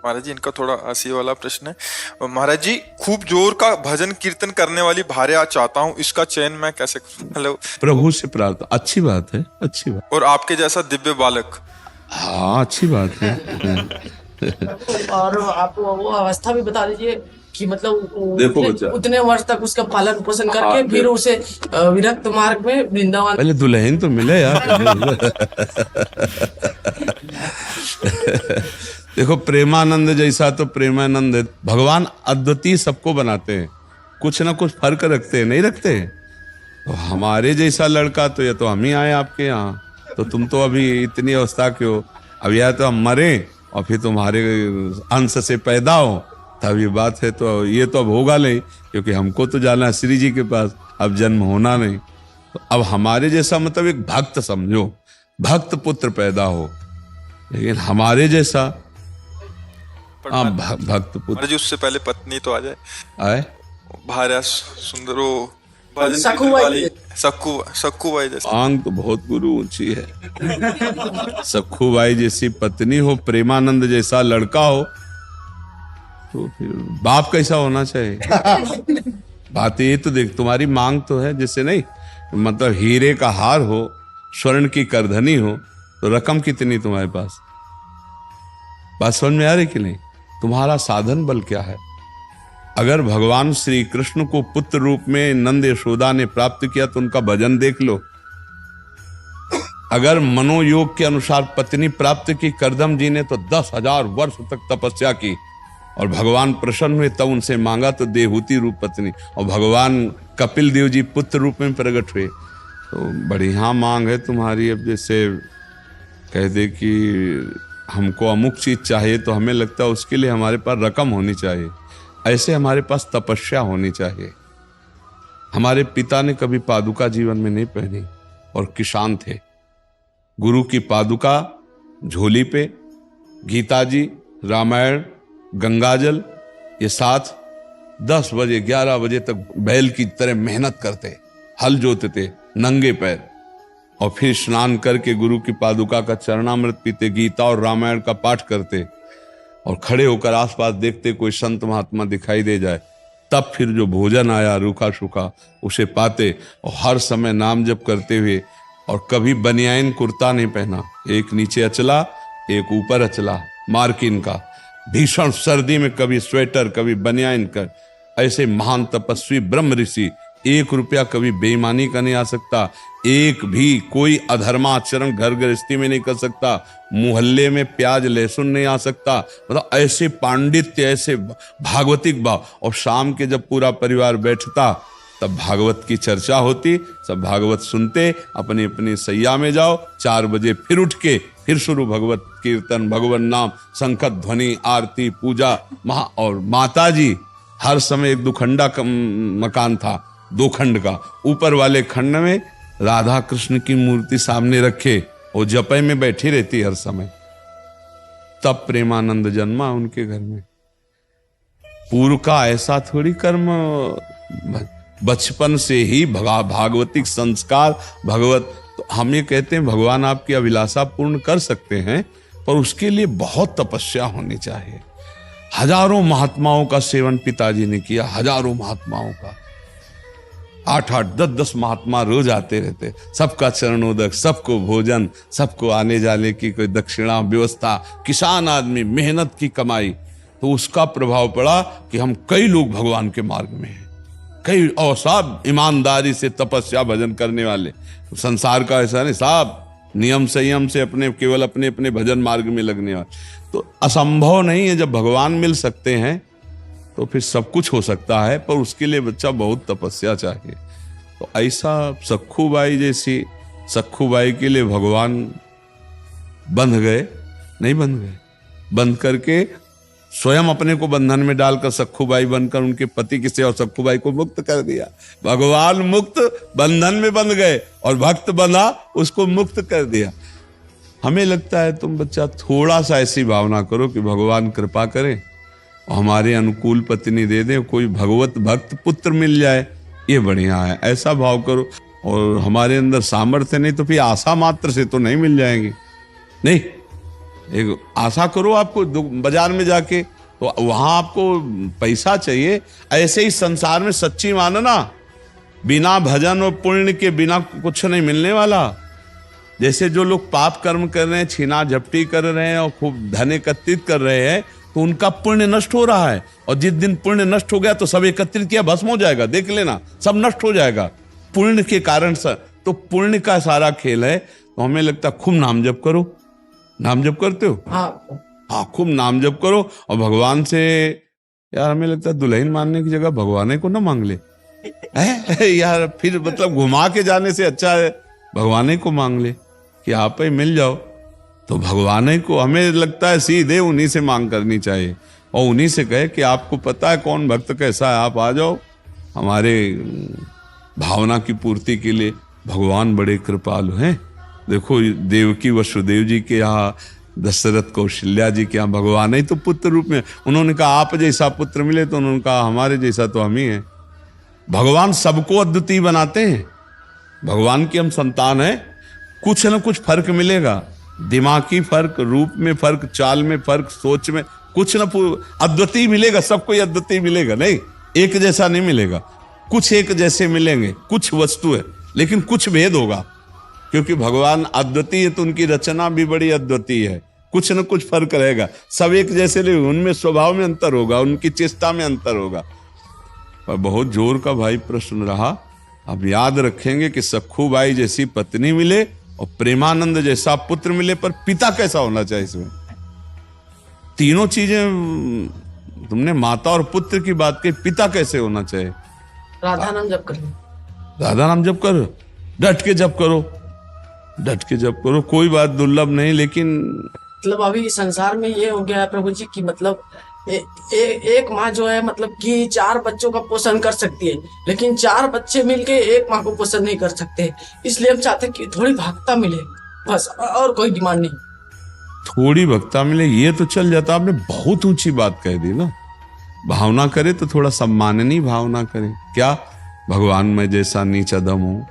महाराज जी, इनका थोड़ा हंसी वाला प्रश्न है। महाराज जी, खूब जोर का भजन कीर्तन करने वाली भार्या चाहता हूँ, इसका चयन मैं कैसे करूँ? हेलो। प्रभु से प्रार्थना, अच्छी बात है, अच्छी बात। और आपके जैसा दिव्य बालक। हाँ, अच्छी बात है। और आप वो अवस्था भी बता दीजिए कि मतलब देखो बच्चा, उतने वर्ष तक उसका पालन पोषण करके फिर उसे विरक्त मार्ग में वृंदावन। पहले दुल्हन तो मिले यार। देखो, प्रेमानंद जैसा तो प्रेमानंद है। भगवान अद्वितीय सबको बनाते हैं, कुछ ना कुछ फर्क रखते हैं, नहीं रखते? तो हमारे जैसा लड़का तो या तो हम ही आए आपके यहाँ, तो तुम तो अभी इतनी अवस्था के हो। अब या तो हम मरे और फिर तुम्हारे अंश से पैदा हो, तब ये बात है। तो ये तो अब होगा नहीं, क्योंकि हमको तो जाना है श्री जी के पास, अब जन्म होना नहीं। तो अब हमारे जैसा मतलब एक भक्त समझो, भक्त पुत्र पैदा हो, लेकिन हमारे जैसा भक्त पुत्र। महाराज जी, उससे पहले पत्नी तो आ जाए। आए भार्या सुंदरो भजन सखू कीर्तन बाई। वाली, सखू बाई जैसे। आंग तो बहुत गुरु ऊंची है। सखू बाई जैसी पत्नी हो, प्रेमानंद जैसा लड़का हो, तो फिर बाप कैसा होना चाहिए? बात ये तो देख, तुम्हारी मांग तो है जैसे, नहीं मतलब हीरे का हार हो, स्वर्ण की करधनी हो, तो रकम कितनी तुम्हारे पास? बात समझ में आ रही कि नहीं? तुम्हारा साधन बल क्या है? अगर भगवान श्री कृष्ण को पुत्र रूप में नंद यशोदा ने प्राप्त किया तो उनका भजन देख लो। अगर मनोयोग के अनुसार पत्नी प्राप्त की करदम जी ने, तो 10,000 वर्ष तक तपस्या की और भगवान प्रसन्न हुए, तब उनसे मांगा तो देहूती रूप पत्नी, और भगवान कपिल देव जी पुत्र रूप में प्रकट हुए। तो बढ़िया मांग है तुम्हारी। अब जैसे कह दे कि हमको अमुक चीज चाहिए, तो हमें लगता है उसके लिए हमारे पास रकम होनी चाहिए, ऐसे हमारे पास तपस्या होनी चाहिए। हमारे पिता ने कभी पादुका जीवन में नहीं पहनी और किसान थे। गुरु की पादुका झोली पे, गीता जी, रामायण, गंगाजल, ये साथ 10 बजे 11 बजे तक बैल की तरह मेहनत करते, हल जोतते नंगे पैर, और फिर स्नान करके गुरु की पादुका का चरणामृत पीते, गीता और रामायण का पाठ करते, और खड़े होकर आसपास देखते कोई संत महात्मा दिखाई दे जाए, तब फिर जो भोजन आया रूखा सूखा उसे पाते, और हर समय नाम जप करते हुए। और कभी बनियाइन कुर्ता नहीं पहना, एक नीचे अचला एक ऊपर अचला मार्किन का। भीषण सर्दी में कभी स्वेटर कभी बनियाइन कर। ऐसे महान तपस्वी ब्रह्म ऋषि, 1 रुपया कभी बेईमानी का नहीं आ सकता, एक भी कोई अधर्माचरण घर गृहस्थी में नहीं कर सकता, मोहल्ले में प्याज लहसुन नहीं आ सकता। मतलब ऐसे पांडित्य, ऐसे भागवतिक भाव। और शाम के जब पूरा परिवार बैठता, तब भागवत की चर्चा होती, सब भागवत सुनते, अपनी अपनी सैया में जाओ, 4 बजे फिर उठ के फिर शुरू भगवत कीर्तन, भगवान नाम, शंखत ध्वनि, आरती, पूजा। और माता जी हर समय, एक 2 खंडा का मकान था, 2 खंड का, ऊपर वाले खंड में राधा कृष्ण की मूर्ति सामने रखे, और जपय में बैठी रहती हर समय। तब प्रेमानंद जन्मा उनके घर में। पूर्व का ऐसा थोड़ी कर्म, बचपन से ही भागवतिक संस्कार भगवत। तो हम ये कहते हैं भगवान आपकी अभिलाषा पूर्ण कर सकते हैं, पर उसके लिए बहुत तपस्या होनी चाहिए। हजारों महात्माओं का सेवन पिताजी ने किया, हजारों महात्माओं का। 8-8, 10-10 महात्मा रोज आते रहते, सबका चरणोदक, सबको भोजन, सबको आने जाने की कोई दक्षिणा व्यवस्था। किसान आदमी, मेहनत की कमाई। तो उसका प्रभाव पड़ा कि हम कई लोग भगवान के मार्ग में हैं, कई, और सब ईमानदारी से तपस्या भजन करने वाले। संसार का ऐसा नहीं, साहब नियम संयम से केवल अपने अपने भजन मार्ग में लगने वाले। तो असंभव नहीं है, जब भगवान मिल सकते हैं तो फिर सब कुछ हो सकता है, पर उसके लिए बच्चा बहुत तपस्या चाहिए। तो ऐसा सखूबाई जैसी, सखूबाई के लिए भगवान बंध गए, नहीं बंध गए, बंध करके स्वयं अपने को बंधन में डालकर सखूबाई बनकर उनके पति की सेवा, सखूबाई को मुक्त कर दिया। भगवान मुक्त, बंधन में बंध गए, और भक्त बंधा, उसको मुक्त कर दिया। हमें लगता है तुम बच्चा थोड़ा सा ऐसी भावना करो कि भगवान कृपा करें और हमारे अनुकूल पत्नी दे दे, कोई भगवत भक्त पुत्र मिल जाए, ये बढ़िया है, ऐसा भाव करो। और हमारे अंदर सामर्थ्य नहीं तो फिर आशा मात्र से तो नहीं मिल जाएंगे। नहीं, एक आशा करो आपको बाजार में जाके, तो वहां आपको पैसा चाहिए। ऐसे ही संसार में सच्ची मानना, बिना भजन और पुण्य के बिना कुछ नहीं मिलने वाला। जैसे जो लोग पाप कर्म कर रहे हैं, छीना झपटी कर रहे हैं और खूब धन एकत्रित कर रहे हैं, तो उनका पुण्य नष्ट हो रहा है। और जिस दिन पुण्य नष्ट हो गया तो सब एकत्रित किया भस्म हो जाएगा, देख लेना, सब नष्ट हो जाएगा पुण्य के कारण से। तो पुण्य का सारा खेल है। तो हमें लगता है खूब नाम जप करो। नाम जप करते हो? हाँ, खूब नाम जप करो। और भगवान से यार हमें लगता है दुल्हन मानने की जगह भगवान को ना मांग ले यार, फिर मतलब घुमा के जाने से अच्छा है भगवान को मांग ले कि आप ही मिल जाओ। तो भगवान को हमें लगता है सीधे उन्हीं से मांग करनी चाहिए और उन्हीं से कहे कि आपको पता है कौन भक्त कैसा है, आप आ जाओ हमारे भावना की पूर्ति के लिए। भगवान बड़े कृपालु हैं। देखो देवकी वसुदेव जी के यहाँ, दशरथ कौशल्या जी के यहाँ भगवान ही तो पुत्र रूप में, उन्होंने कहा आप जैसा पुत्र मिले, तो उन्होंने कहा हमारे जैसा तो हम ही हैं। भगवान सबको अद्वितीय बनाते हैं। भगवान की हम संतान हैं, कुछ न कुछ फर्क मिलेगा, दिमागी फर्क, रूप में फर्क, चाल में फर्क, सोच में कुछ न अद्वितीय मिलेगा। सबको अद्वितीय मिलेगा नहीं, एक जैसा नहीं मिलेगा। कुछ एक जैसे मिलेंगे, कुछ वस्तु है लेकिन कुछ भेद होगा, क्योंकि भगवान अद्वितीय है तो उनकी रचना भी बड़ी अद्वितीय है। कुछ न कुछ फर्क रहेगा, सब एक जैसे नहीं, उनमें स्वभाव में अंतर होगा, उनकी चेष्टा में अंतर होगा। पर बहुत जोर का भाई प्रश्न रहा। अब याद रखेंगे कि सखू बाई जैसी पत्नी मिले और प्रेमानंद जैसा पुत्र मिले, पर पिता कैसा होना चाहिए इसमें? तीनों चीजें तुमने माता और पुत्र की बात कही, पिता कैसे होना चाहिए? राधा नाम जप करो, राधा नाम जप करो, डट के जप करो, डट के जप करो, कोई बात दुर्लभ नहीं। लेकिन मतलब अभी संसार में ये हो गया है प्रभु जी की मतलब एक माँ जो है मतलब कि 4 बच्चों का पोषण कर सकती है, लेकिन 4 बच्चे मिलके एक माँ को पोषण नहीं कर सकते। इसलिए हम चाहते हैं कि थोड़ी भक्ता मिले, बस, और कोई डिमांड नहीं। थोड़ी भक्ता मिले ये तो चल जाता। आपने बहुत ऊंची बात कह दी ना। भावना करे तो थोड़ा सम्माननीय भावना करे। क्या भगवान मैं जैसा नीच अधम हूं,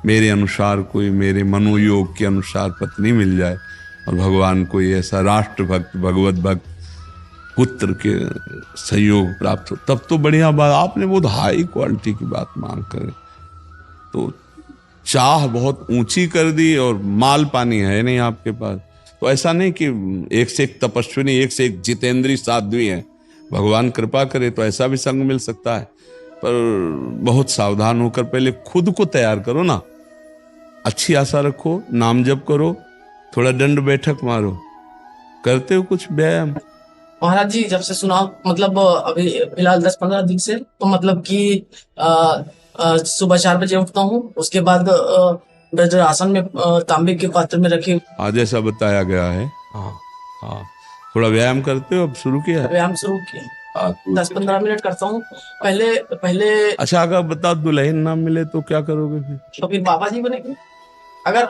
मेरे अनुसार कोई, मेरे मनोयोग के अनुसार पत्नी मिल जाए, और भगवान कोई ऐसा राष्ट्र भक्त, भगवत भक्त पुत्र के सहयोग प्राप्त हो, तब तो बढ़िया बात। आपने बहुत हाई क्वालिटी की बात मांग करे, तो चाह बहुत ऊंची कर दी और माल पानी है नहीं आपके पास। तो ऐसा नहीं कि एक से एक तपस्विनी, एक से एक जितेंद्री साध्वी है। भगवान कृपा करे तो ऐसा भी संग मिल सकता है, पर बहुत सावधान होकर पहले खुद को तैयार करो ना। अच्छी आशा रखो, नाम जप करो, थोड़ा दंड बैठक मारो। करते हो कुछ व्यायाम? महाराज जी जब से सुना मतलब अभी फिलहाल 10-15 दिन से, तो मतलब कि सुबह 4 बजे उठता हूँ, उसके बाद वज्रासन में तांबे के पात्र में रखे, आज ऐसा बताया गया है। हाँ, थोड़ा व्यायाम करते हो? अब शुरू किया? व्यायाम शुरू किया, 10-15 मिनट करता हूँ पहले। अच्छा, अगर बताओ दुल्हन ना मिले तो क्या करोगे फिर? तो फिर बाबा जी बनेंगे। अगर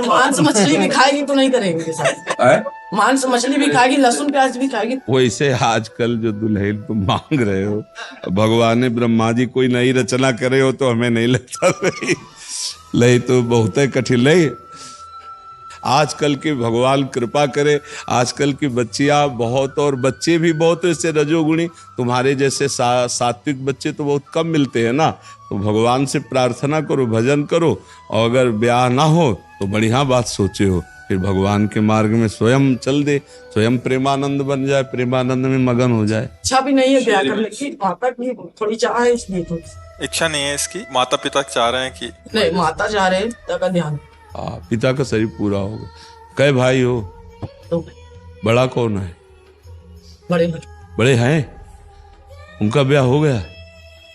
मांस मछली भी खाएगी तो नहीं करेंगे साथ। मांस मछली भी खाएगी, लहसुन प्याज भी खाएगी। वैसे आजकल जो दुल्हन तुम मांग रहे हो, भगवान ब्रह्मा जी कोई नई रचना करे हो तो हमें नहीं लगता लई तो बहुत ही कठिन लई। आजकल के भगवान कृपा करे, आजकल की बच्चियां बहुत और बच्चे भी बहुत ऐसे रजोगुणी, तुम्हारे जैसे सात्विक बच्चे तो बहुत कम मिलते हैं ना। तो भगवान से प्रार्थना करो, भजन करो, और अगर ब्याह ना हो तो बढ़िया बात सोचे हो, फिर भगवान के मार्ग में स्वयं चल दे, स्वयं प्रेमानंद बन जाए, प्रेमानंद में मगन हो जाए। इच्छा भी नहीं है ब्याह करने की, माता की थोड़ी चाह है, इसलिए थोड़ी इच्छा नहीं है इसकी, माता पिता चाह रहे हैं कि नहीं, माता चाह रहे हैं, पिता का ध्यान। पिता का शरीर पूरा होगा। कई भाई हो? तो बड़ा कौन है? बड़े हैं, उनका ब्याह हो गया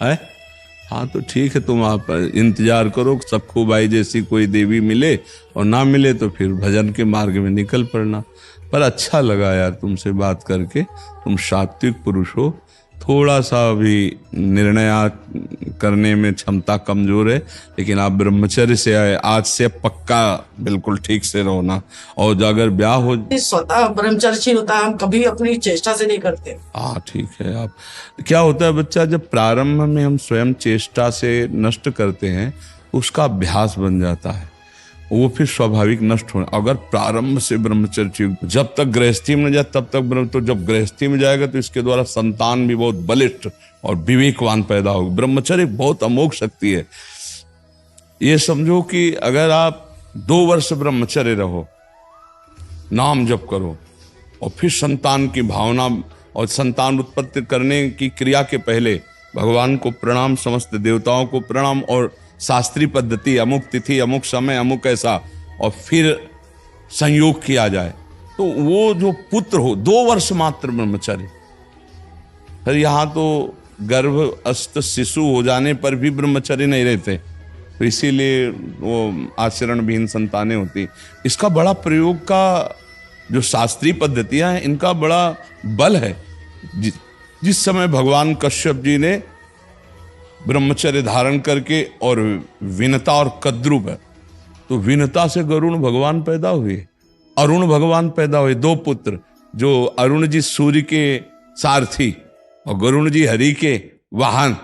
है? हाँ तो ठीक है, तुम आप इंतजार करो, सखू बाई जैसी कोई देवी मिले, और ना मिले तो फिर भजन के मार्ग में निकल पड़ना। पर अच्छा लगा यार तुमसे बात करके। तुम सात्विक पुरुष हो, थोड़ा सा भी निर्णय करने में क्षमता कमजोर है, लेकिन आप ब्रह्मचर्य से आए, आज से पक्का बिल्कुल ठीक से रहो ना। और अगर ब्याह हो, स्वतः ब्रह्मचर्य होता है, हम कभी अपनी चेष्टा से नहीं करते। हाँ ठीक है। आप क्या होता है बच्चा, जब प्रारंभ में हम स्वयं चेष्टा से नष्ट करते हैं, उसका अभ्यास बन जाता है। वो फिर स्वाभाविक नष्ट हो। अगर प्रारंभ से ब्रह्मचर्य, जब तक गृहस्थी में जाए तब तक ब्रह्म, तो जब गृहस्थी में जाएगा तो इसके द्वारा संतान भी बहुत बलिष्ठ और विवेकवान पैदा होगा। ब्रह्मचर्य बहुत अमोघ शक्ति है। ये समझो कि अगर आप 2 वर्ष ब्रह्मचर्य रहो, नाम जप करो, और फिर संतान की भावना और संतान उत्पत्ति करने की क्रिया के पहले भगवान को प्रणाम, समस्त देवताओं को प्रणाम, और शास्त्रीय पद्धति, अमुक तिथि, अमुक समय, अमुक ऐसा, और फिर संयोग किया जाए, तो वो जो पुत्र हो, 2 वर्ष मात्र ब्रह्मचर्य। फिर यहाँ तो गर्भस्थ शिशु हो जाने पर भी ब्रह्मचर्य नहीं रहते, तो इसीलिए वो आचरण विहीन संतानें होती। इसका बड़ा प्रयोग का जो शास्त्रीय पद्धतियां हैं, इनका बड़ा बल है। जिस समय भगवान कश्यप जी ने ब्रह्मचर्य धारण करके और विनता और कद्रुप है, तो विनता से गरुण भगवान पैदा हुए, अरुण भगवान पैदा हुए, 2 पुत्र, जो अरुण जी सूर्य के सारथी और गरुण जी हरि के वाहन,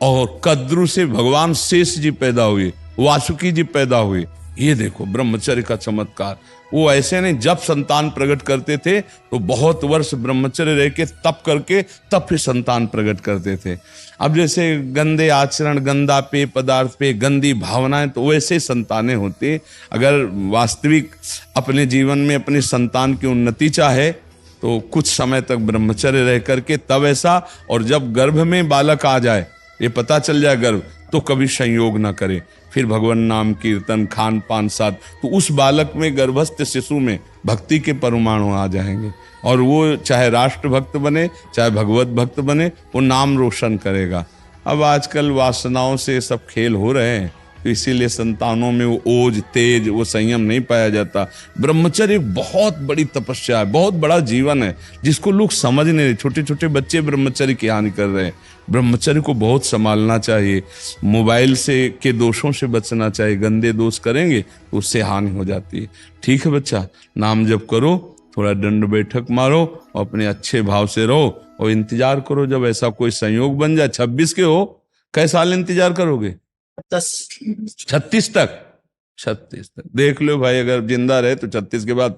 और कद्रु से भगवान शेष जी पैदा हुए, वासुकी जी पैदा हुए। ये देखो ब्रह्मचर्य का चमत्कार। वो ऐसे नहीं, जब संतान प्रकट करते थे तो बहुत वर्ष ब्रह्मचर्य रह के तप करके तब फिर संतान प्रकट करते थे। अब जैसे गंदे आचरण, गंदा पेय पदार्थ पे, गंदी भावनाएं, तो वैसे संतानें होती। अगर वास्तविक अपने जीवन में अपनी संतान की उन्नति चाहे तो कुछ समय तक ब्रह्मचर्य रह करके तब ऐसा, और जब गर्भ में बालक आ जाए, ये पता चल जाए गर्भ, तो कभी संयोग ना करे। फिर भगवान नाम कीर्तन, खान पान साथ, तो उस बालक में, गर्भस्थ शिशु में भक्ति के परमाणु आ जाएंगे, और वो चाहे राष्ट्र भक्त बने, चाहे भगवत भक्त बने, वो नाम रोशन करेगा। अब आजकल वासनाओं से सब खेल हो रहे हैं, तो इसीलिए संतानों में वो ओज, तेज, वो संयम नहीं पाया जाता। ब्रह्मचर्य बहुत बड़ी तपस्या है, बहुत बड़ा जीवन है, जिसको लोग समझ नहीं रहे। छोटे छोटे बच्चे ब्रह्मचर्य की हानि कर रहे हैं। ब्रह्मचर्य को बहुत संभालना चाहिए। मोबाइल से के दोषों से बचना चाहिए, गंदे दोष करेंगे तो उससे हानि हो जाती है। ठीक है बच्चा, नाम जप करो, थोड़ा दंड बैठक मारो, और अपने अच्छे भाव से रहो, और इंतजार करो जब ऐसा कोई संयोग बन जाए। 26 के हो, कई साल इंतजार करोगे? 10 36 तक। 36 तक देख लो भाई, अगर जिंदा रहे तो 36 के बाद